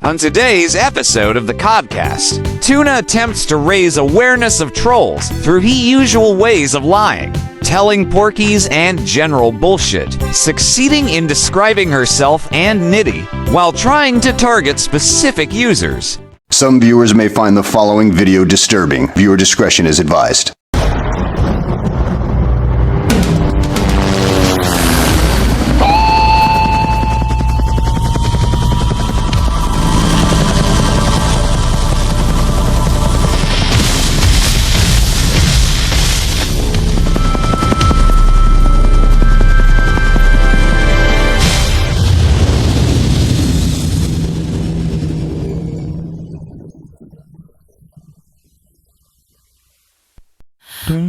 On today's episode of the codcast, Tuna attempts to raise awareness of trolls through the usual ways of lying, telling porkies and general bullshit, succeeding in describing herself and Nitty, while trying to target specific users. Some viewers may find the following video disturbing. Viewer discretion is advised.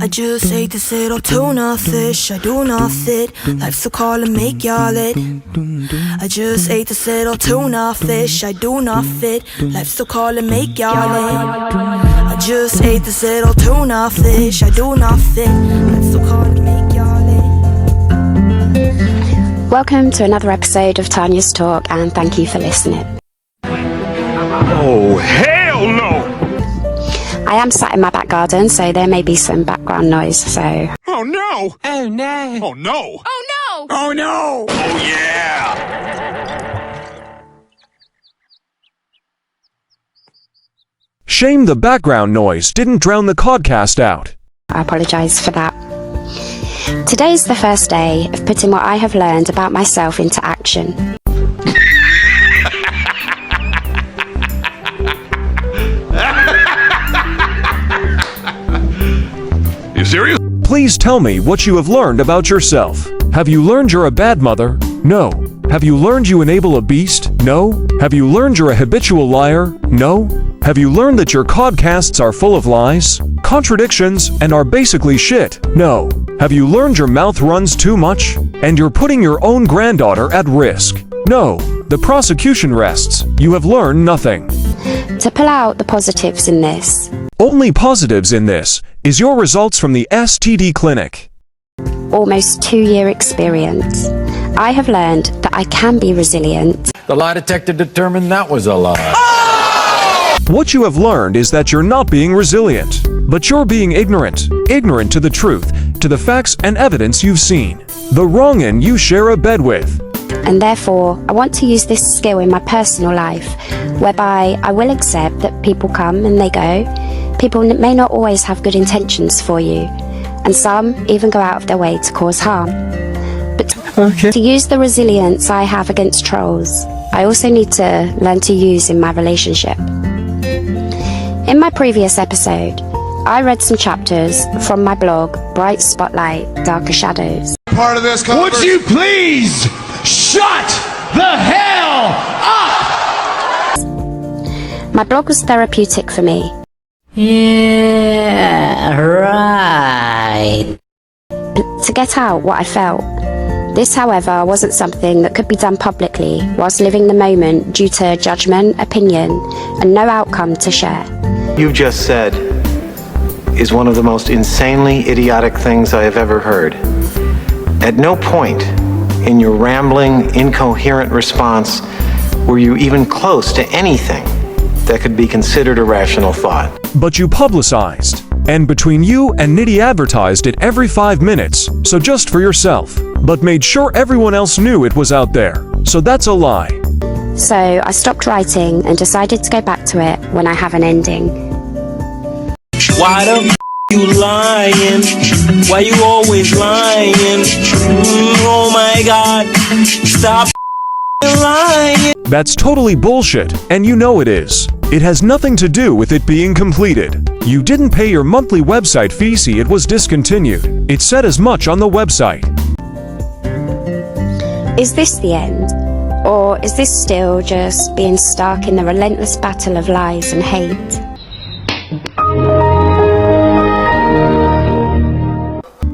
I just ate this little tuna fish, I do not fit. Life's so cold and make y'all it. I just ate this little tuna fish, I do not fit. Life's so cold and make y'all it. I just ate this little tuna fish, I do not fit. Life's so cold and make y'all it. Welcome to another episode of Tanya's Talk, and thank you for listening. Oh, hell no! I am sat in my back garden, so there may be some background noise, so... Oh no! Oh no! Oh no! Oh no! Oh no! Oh yeah! Shame the background noise didn't drown the codcast out. I apologise for that. Today's the first day of putting what I have learned about myself into action. You serious? Please tell me what you have learned about yourself. Have you learned you're a bad mother? No. Have you learned you enable a beast? No. Have you learned you're a habitual liar? No. Have you learned that your codcasts are full of lies, contradictions, and are basically shit? No. Have you learned your mouth runs too much, and you're putting your own granddaughter at risk? No. The prosecution rests. You have learned nothing. To pull out the positives in this. Only positives in this is your results from the STD clinic. Almost 2-year experience. I have learned that I can be resilient. The lie detector determined that was a lie. What you have learned is that you're not being resilient, but you're being ignorant. Ignorant to the truth, to the facts and evidence you've seen. The wrong'un you share a bed with. And therefore, I want to use this skill in my personal life, whereby I will accept that people come and they go. People may not always have good intentions for you, and some even go out of their way to cause harm. But to use the resilience I have against trolls, I also need to learn to use in my relationship. In my previous episode, I read some chapters from my blog, Bright Spotlight, Darker Shadows. Part of this Would you please shut the hell up? My blog was therapeutic for me. Yeah, right. To get out what I felt. This, however, wasn't something that could be done publicly whilst living the moment due to judgment, opinion, and no outcome to share. You've just said is one of the most insanely idiotic things I have ever heard. At no point in your rambling, incoherent response were you even close to anything that could be considered a rational thought. But you publicized, and between you and Nitty advertised it every 5 minutes, so just for yourself, but made sure everyone else knew it was out there, so that's a lie. So I stopped writing and decided to go back to it when I have an ending. Why the you lying? Why you always lying? Oh my god, stop lying. That's totally bullshit, and you know it is. It has nothing to do with it being completed. You didn't pay your monthly website fee, see it was discontinued. It said as much on the website. Is this the end? Or is this still just being stuck in the relentless battle of lies and hate?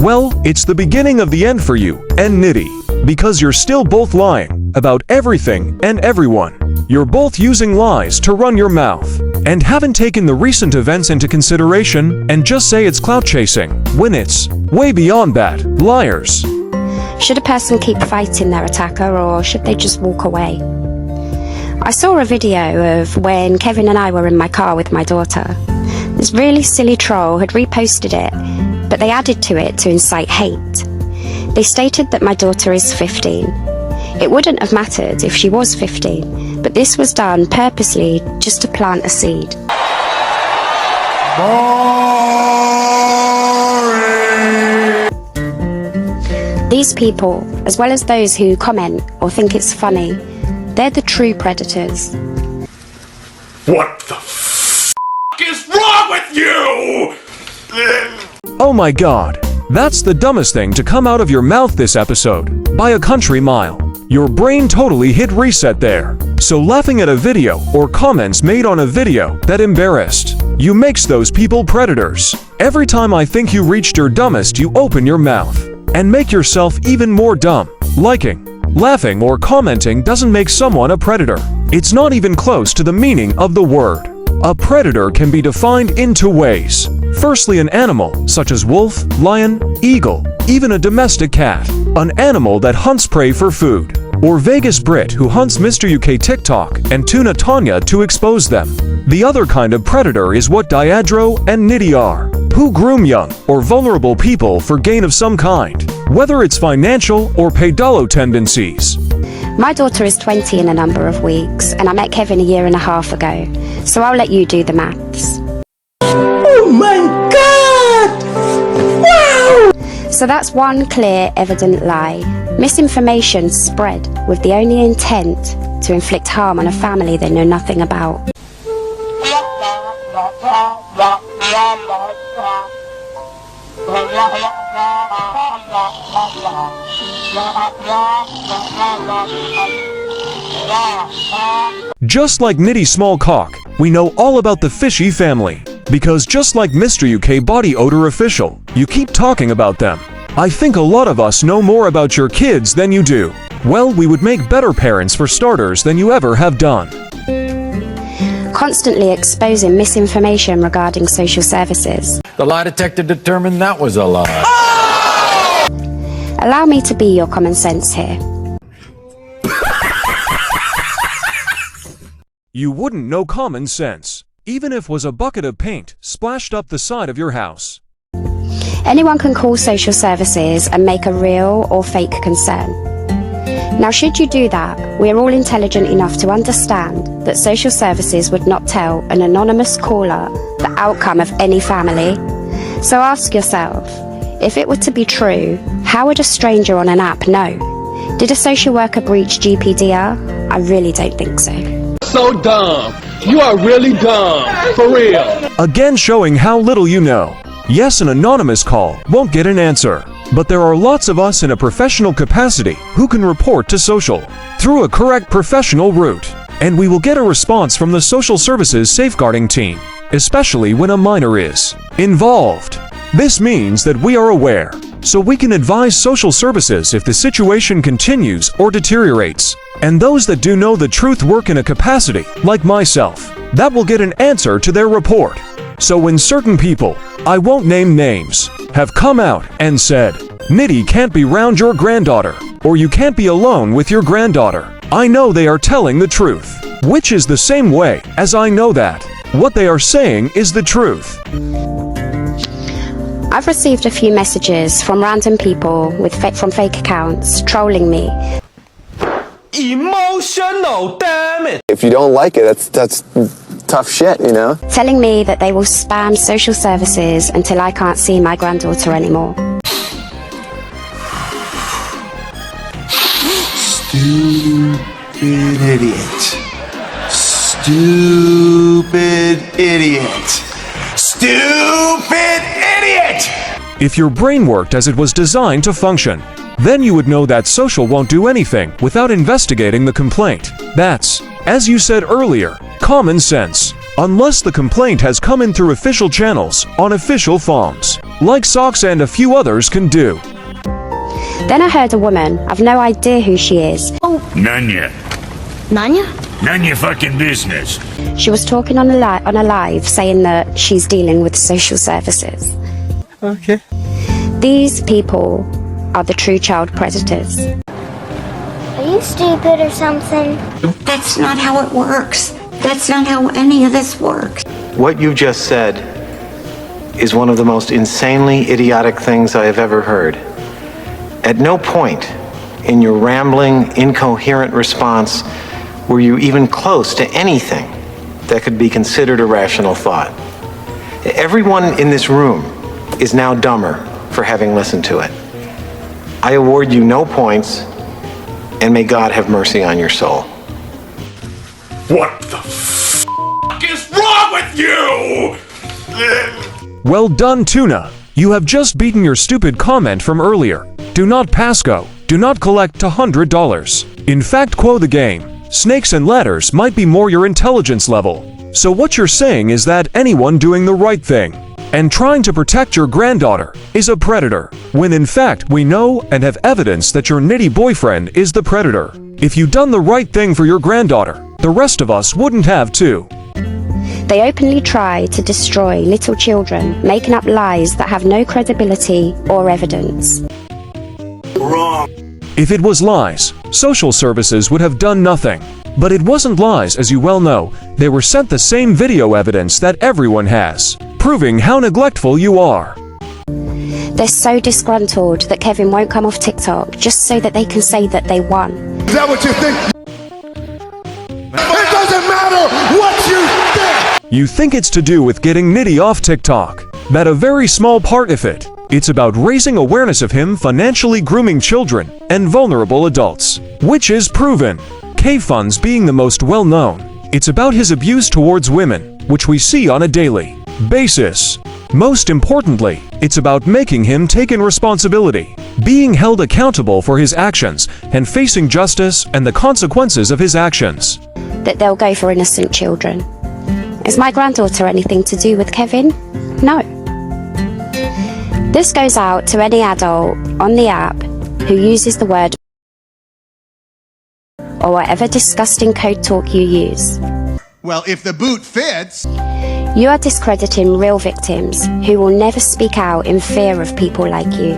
Well, it's the beginning of the end for you and Nitty, because you're still both lying about everything and everyone. You're both using lies to run your mouth, and haven't taken the recent events into consideration and just say it's clout chasing, when it's way beyond that. Liars. Should a person keep fighting their attacker, or should they just walk away? I saw a video of when Kevin and I were in my car with my daughter. This really silly troll had reposted it, but they added to it to incite hate. They stated that my daughter is 15. It wouldn't have mattered if she was 15, but this was done purposely just to plant a seed. These people, as well as those who comment or think it's funny, they're the true predators. What the f*** is wrong with you? Oh my god. That's the dumbest thing to come out of your mouth this episode, by a country mile. Your brain totally hit reset there. So laughing at a video or comments made on a video that embarrassed you makes those people predators. Every time I think you reached your dumbest, you open your mouth and make yourself even more dumb. Liking, laughing, or commenting doesn't make someone a predator. It's not even close to the meaning of the word. A predator can be defined in two ways. Firstly, an animal, such as wolf, lion, eagle, even a domestic cat. An animal that hunts prey for food. Or Vegas Brit who hunts Mr. UK TikTok and Tuna Tanya to expose them. The other kind of predator is what Diadro and Nitty are, who groom young or vulnerable people for gain of some kind, whether it's financial or pedalo tendencies. My daughter is 20 in a number of weeks, and I met Kevin a year and a half ago, so I'll let you do the maths. Oh my god! Wow! So that's one clear, evident lie. Misinformation spread with the only intent to inflict harm on a family they know nothing about. Just like Nitty Small Cock, we know all about the fishy family. Because just like Mr. UK Body Odor Official, you keep talking about them. I think a lot of us know more about your kids than you do. Well, we would make better parents for starters than you ever have done. Constantly exposing misinformation regarding social services. The lie detector determined that was a lie. Allow me to be your common sense here. You wouldn't know common sense, even if it was a bucket of paint splashed up the side of your house. Anyone can call social services and make a real or fake concern. Now, should you do that, we are all intelligent enough to understand that social services would not tell an anonymous caller the outcome of any family. So ask yourself, if it were to be true, how would a stranger on an app know? Did a social worker breach GDPR? I really don't think so. So dumb. You are really dumb. For real. Again showing how little you know. Yes, an anonymous call won't get an answer. But there are lots of us in a professional capacity who can report to social through a correct professional route. And we will get a response from the social services safeguarding team, especially when a minor is involved. This means that we are aware, so we can advise social services if the situation continues or deteriorates. And those that do know the truth work in a capacity, like myself, that will get an answer to their report. So when certain people, I won't name names, have come out and said, Nitty can't be round your granddaughter, or you can't be alone with your granddaughter, I know they are telling the truth, which is the same way as I know that what they are saying is the truth. I've received a few messages from random people from fake accounts trolling me. Emotional, damn it! If you don't like it, that's tough shit, you know? Telling me that they will spam social services until I can't see my granddaughter anymore. Stupid idiot. Stupid idiot. Stupid idiot! If your brain worked as it was designed to function, then you would know that social won't do anything without investigating the complaint. That's, as you said earlier, common sense. Unless the complaint has come in through official channels on official forms, like Socks and a few others can do. Then I heard a woman, I've no idea who she is. None yet. Nanya? None your fucking business. She was talking on a live saying that she's dealing with social services. Okay. These people are the true child predators. Are you stupid or something. That's not how it works. That's not how any of this works. What you just said is one of the most insanely idiotic things I have ever heard. At no point in your rambling, incoherent response were you even close to anything that could be considered a rational thought. Everyone in this room is now dumber for having listened to it. I award you no points, and may God have mercy on your soul. What the f*** is wrong with you? Well done, Tuna. You have just beaten your stupid comment from earlier. Do not pass go. Do not collect $100. In fact, quo the game. Snakes and ladders might be more your intelligence level. So what you're saying is that anyone doing the right thing and trying to protect your granddaughter is a predator, when in fact we know and have evidence that your nitty boyfriend is the predator. If you'd done the right thing for your granddaughter, the rest of us wouldn't have to. They openly try to destroy little children, making up lies that have no credibility or evidence. Wrong. If it was lies, social services would have done nothing. But it wasn't lies, as you well know. They were sent the same video evidence that everyone has, proving how neglectful you are. They're so disgruntled that Kevin won't come off TikTok just so that they can say that they won. Is that what you think? It doesn't matter what you think! You think it's to do with getting Nitty off TikTok. That a very small part of it. It's about raising awareness of him financially grooming children and vulnerable adults, which is proven. K-Funds being the most well-known. It's about his abuse towards women, which we see on a daily basis. Most importantly, it's about making him take in responsibility, being held accountable for his actions, and facing justice and the consequences of his actions. That they'll go for innocent children. Is my granddaughter anything to do with Kevin? No. This goes out to any adult on the app who uses the word or whatever disgusting code talk you use. Well, if the boot fits... You are discrediting real victims who will never speak out in fear of people like you.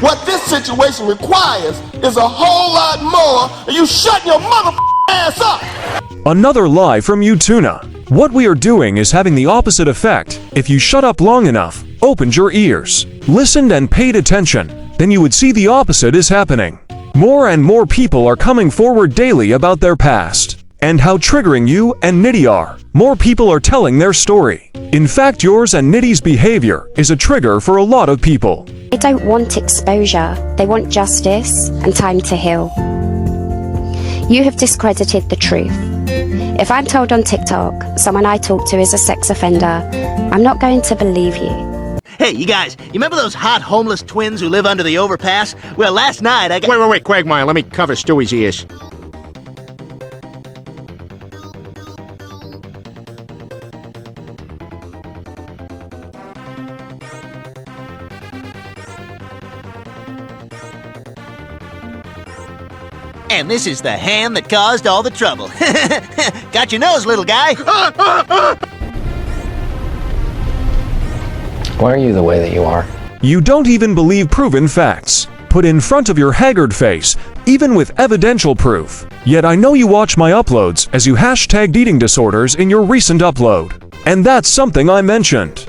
What this situation requires is a whole lot more than you shutting your mother ass up! Another lie from you, Tuna. What we are doing is having the opposite effect. If you shut up long enough, opened your ears, listened and paid attention, then you would see the opposite is happening. More and more people are coming forward daily about their past, and how triggering you and Nitty are. More people are telling their story. In fact, yours and Nitty's behavior is a trigger for a lot of people. They don't want exposure, they want justice and time to heal. You have discredited the truth. If I'm told on TikTok someone I talk to is a sex offender, I'm not going to believe you. Hey, you guys, you remember those hot homeless twins who live under the overpass? Well, last night I got— Wait, Quagmire, let me cover Stewie's ears. And this is the hand that caused all the trouble. Got your nose, little guy. Why are you the way that you are? You don't even believe proven facts, put in front of your haggard face, even with evidential proof. Yet I know you watch my uploads as you hashtagged eating disorders in your recent upload. And that's something I mentioned.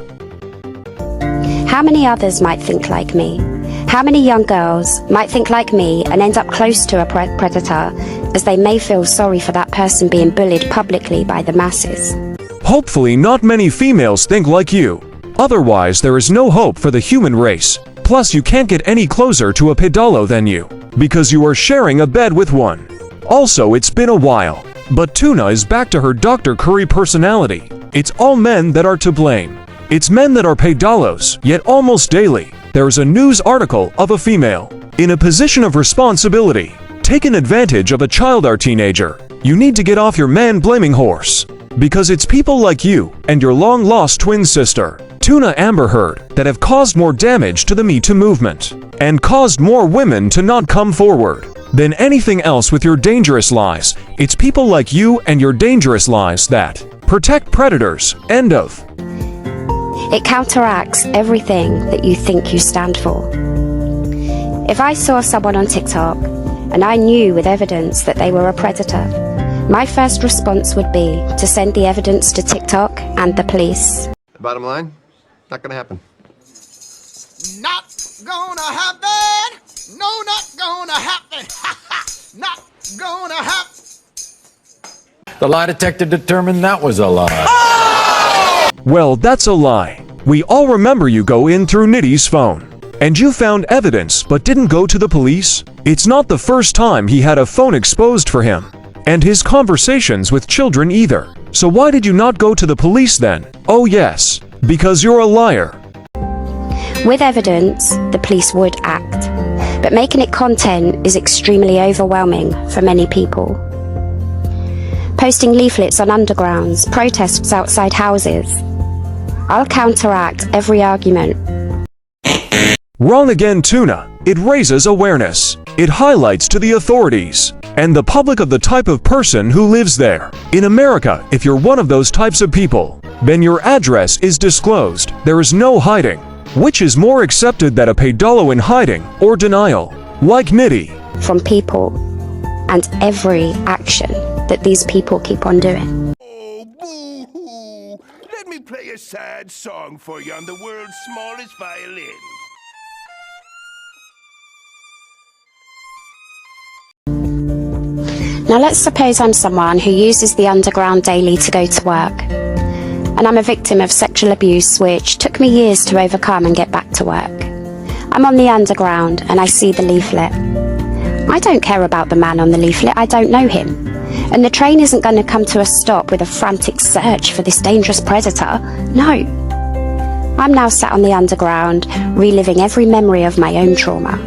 How many others might think like me? How many young girls might think like me and end up close to a predator, as they may feel sorry for that person being bullied publicly by the masses? Hopefully not many females think like you. Otherwise there is no hope for the human race. Plus you can't get any closer to a pedalo than you, because you are sharing a bed with one. Also, it's been a while, but Tuna is back to her Dr. Curry personality. It's all men that are to blame. It's men that are pedalos, yet almost daily there's a news article of a female in a position of responsibility taking advantage of a child or teenager. You need to get off your man-blaming horse, because it's people like you and your long-lost twin sister, Tuna Amber Heard, that have caused more damage to the Me Too movement and caused more women to not come forward than anything else with your dangerous lies. It's people like you and your dangerous lies that protect predators. End of. It counteracts everything that you think you stand for. If I saw someone on TikTok and I knew with evidence that they were a predator, my first response would be to send the evidence to TikTok and the police. Bottom line, not gonna happen. Not gonna happen. No, not gonna happen. Not gonna happen. The lie detector determined that was a lie. Well, that's a lie. We all remember you go in through Nitty's phone. And you found evidence but didn't go to the police? It's not the first time he had a phone exposed for him. And his conversations with children either. So why did you not go to the police then? Oh yes, because you're a liar. With evidence, the police would act. But making it content is extremely overwhelming for many people. Posting leaflets on undergrounds, protests outside houses. I'll counteract every argument. Wrong again, Tuna. It raises awareness. It highlights to the authorities and the public of the type of person who lives there. In America, if you're one of those types of people, then your address is disclosed. There is no hiding. Which is more accepted, that a pedalo in hiding or denial? Like Nitty. From people and every action that these people keep on doing. Oh, boo-hoo. Let me play a sad song for you on the world's smallest violin. Now let's suppose I'm someone who uses the underground daily to go to work. And I'm a victim of sexual abuse which took me years to overcome and get back to work. I'm on the underground and I see the leaflet. I don't care about the man on the leaflet, I don't know him. And the train isn't going to come to a stop with a frantic search for this dangerous predator. No. I'm now sat on the underground, reliving every memory of my own trauma.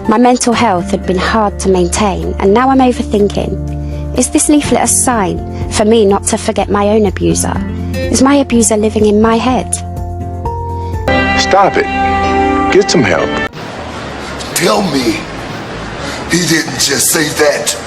My mental health had been hard to maintain, and now I'm overthinking. Is this leaflet a sign for me not to forget my own abuser? Is my abuser living in my head? Stop it. Get some help. Tell me he didn't just say that.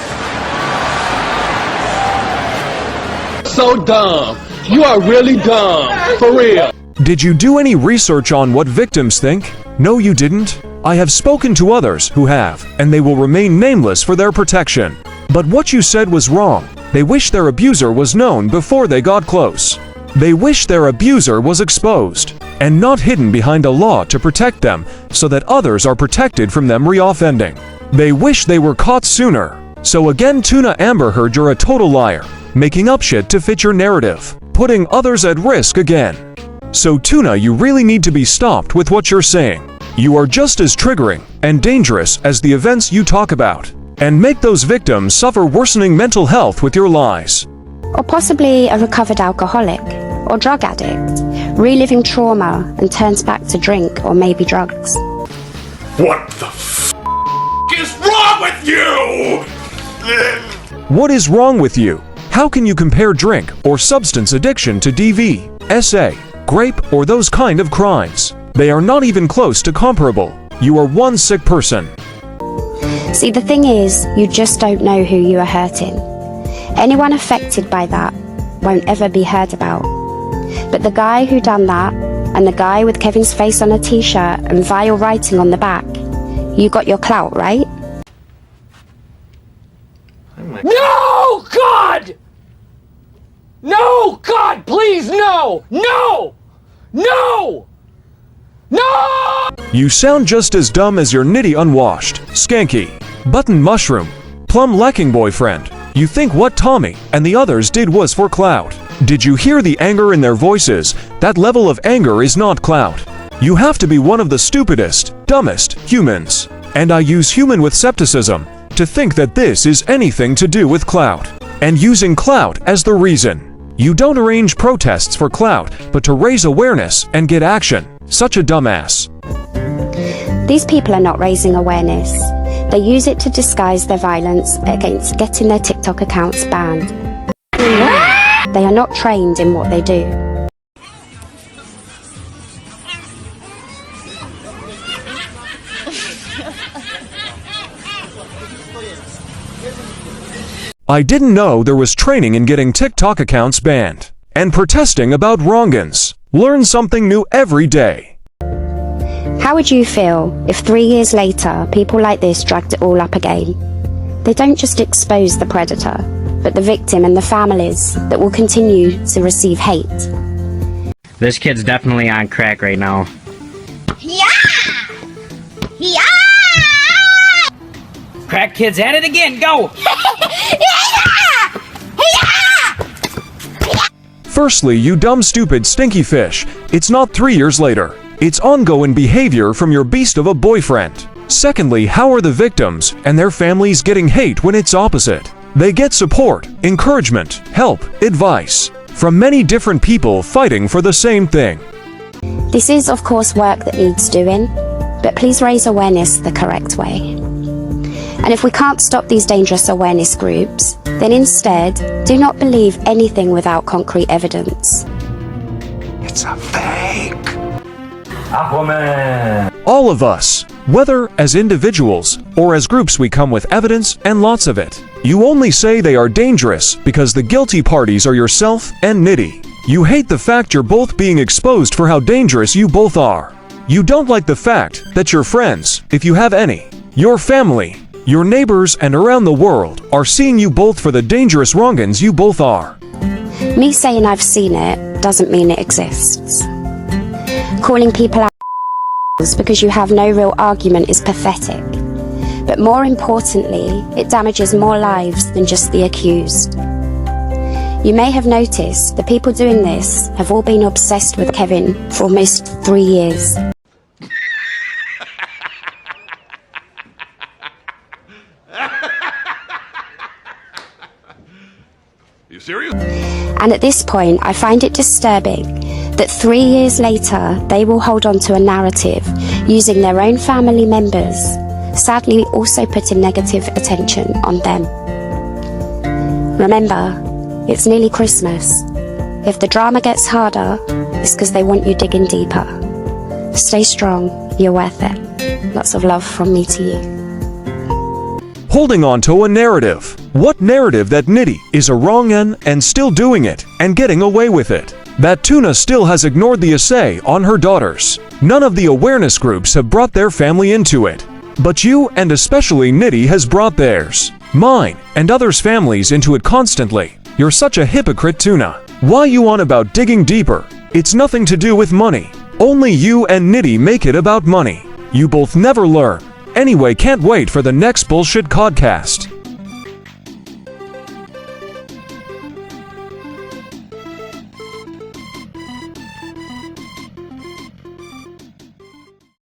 So dumb. You are really dumb. For real. Did you do any research on what victims think? No, you didn't. I have spoken to others who have, and they will remain nameless for their protection. But what you said was wrong. They wish their abuser was known before they got close. They wish their abuser was exposed, and not hidden behind a law to protect them so that others are protected from them re-offending. They wish they were caught sooner. So again, Tuna Amber Heard, you're a total liar, making up shit to fit your narrative, putting others at risk again. So Tuna, you really need to be stopped with what you're saying. You are just as triggering and dangerous as the events you talk about, and make those victims suffer worsening mental health with your lies. Or possibly a recovered alcoholic or drug addict, reliving trauma and turns back to drink or maybe drugs. What the f*** is wrong with you? What is wrong with you? How can you compare drink or substance addiction to DV, SA, grape, or those kind of crimes? They are not even close to comparable. You are one sick person. See, the thing is, you just don't know who you are hurting. Anyone affected by that won't ever be heard about. But the guy who done that, and the guy with Kevin's face on a t-shirt and vile writing on the back, you got your clout, right? No, God! No, God, please, no! No! No! No! You sound just as dumb as your nitty unwashed, skanky, button mushroom, plum-lecking boyfriend. You think what Tommy and the others did was for clout. Did you hear the anger in their voices? That level of anger is not clout. You have to be one of the stupidest, dumbest humans. And I use human with skepticism to think that this is anything to do with clout. And using clout as the reason. You don't arrange protests for clout, but to raise awareness and get action. Such a dumbass. These people are not raising awareness. They use it to disguise their violence against getting their TikTok accounts banned. They are not trained in what they do. I didn't know there was training in getting TikTok accounts banned and protesting about wrongins. Learn something new every day. How would you feel if 3 years later people like this dragged it all up again? They don't just expose the predator, but the victim and the families that will continue to receive hate. This kid's definitely on crack right now. Yeah! Yeah! Crack kid's at it again, go! Firstly, you dumb, stupid, stinky fish, it's not 3 years later. It's ongoing behavior from your beast of a boyfriend. Secondly, how are the victims and their families getting hate when it's opposite? They get support, encouragement, help, advice from many different people fighting for the same thing. This is, of course, work that needs doing, but please raise awareness the correct way. And if we can't stop these dangerous awareness groups, then instead, do not believe anything without concrete evidence. It's a fake. Aquaman! All of us, whether as individuals or as groups, we come with evidence and lots of it. You only say they are dangerous because the guilty parties are yourself and Nitty. You hate the fact you're both being exposed for how dangerous you both are. You don't like the fact that your friends, if you have any, your family, your neighbors and around the world are seeing you both for the dangerous wrongins you both are. Me saying I've seen it doesn't mean it exists. Calling people out because you have no real argument is pathetic. But more importantly, it damages more lives than just the accused. You may have noticed the people doing this have all been obsessed with Kevin for almost 3 years. You serious? And at this point, I find it disturbing that 3 years later, they will hold on to a narrative using their own family members, sadly also putting negative attention on them. Remember, it's nearly Christmas. If the drama gets harder, it's because they want you digging deeper. Stay strong, you're worth it. Lots of love from me to you. Holding on to a narrative. What narrative that Nitty is a wrong and still doing it and getting away with it? That Tuna still has ignored the essay on her daughters. None of the awareness groups have brought their family into it. But you, and especially Nitty, has brought theirs, mine, and others' families into it constantly. You're such a hypocrite, Tuna. Why you on about digging deeper? It's nothing to do with money. Only you and Nitty make it about money. You both never learn. Anyway, can't wait for the next bullshit codcast.